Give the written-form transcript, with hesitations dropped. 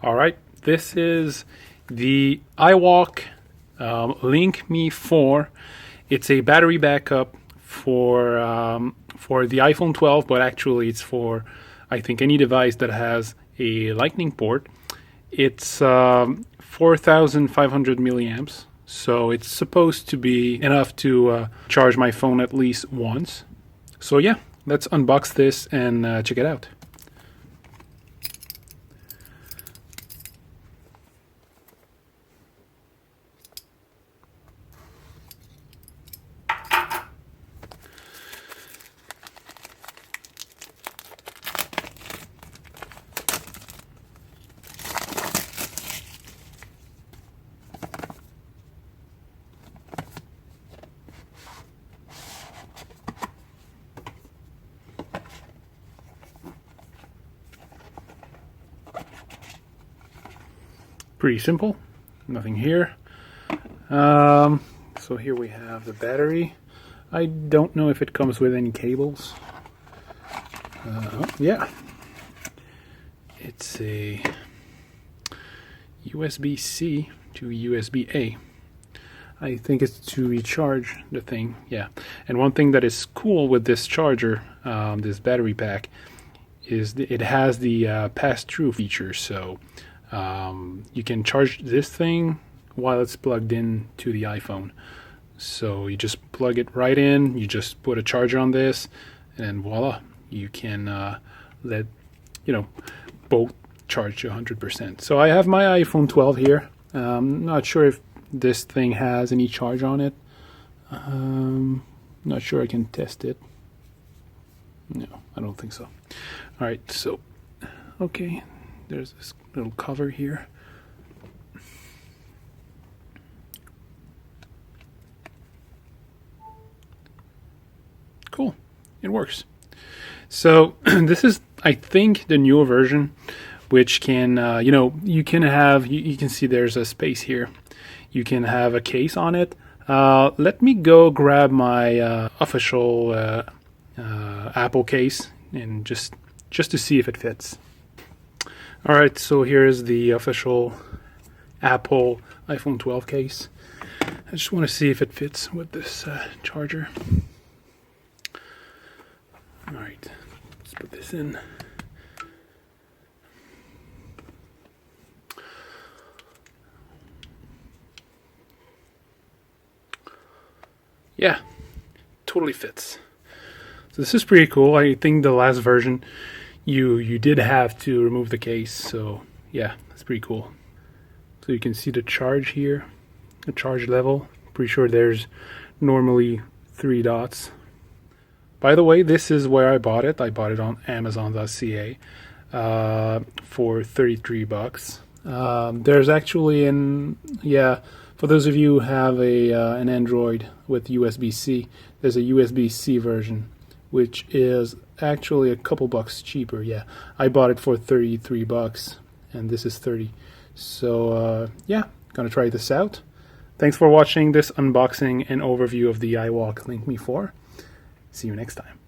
All right, this is the iWalk Link Me 4. It's a battery backup for the iPhone 12, but actually it's for, I think, any device that has a Lightning port. It's 4,500 milliamps, so it's supposed to be enough to charge my phone at least once. So yeah, let's unbox this and check it out. Pretty simple, nothing here. So here we have the battery. I don't know if it comes with any cables. Yeah, it's a USB-C to USB-A. I think it's to recharge the thing, yeah. And one thing that is cool with this charger, this battery pack, is it has the pass-through feature. So you can charge this thing while it's plugged in to the iPhone. So you just plug it right in, you just put a charger on this, and voila, you can let both charge to 100%. So I have my iPhone 12 here. Not sure if this thing has any charge on it. Not sure I can test it. No, I don't think so. All right, so okay, there's this little cover here. Cool, it works. So this is, I think, the newer version, which can, you can have, you can see there's a space here. You can have a case on it. Let me go grab my official Apple case and just to see if it fits. All right, so here's the official Apple iPhone 12 case. I just want to see if it fits with this charger. All right, let's put this in. Yeah, totally fits. So this is pretty cool. I think the last version you did have to remove the case, so yeah, that's pretty cool. So you can see the charge here, the charge level. Pretty sure there's normally 3 dots. By the way, this is where I bought it. I bought it on Amazon.ca for $33. There's actually for those of you who have an Android with USB-C, there's a USB-C version, which is actually a couple bucks cheaper. Yeah, I bought it for $33, and this is 30. So yeah, gonna try this out. Thanks for watching this unboxing and overview of the iWalk Link Me 4. See you next time.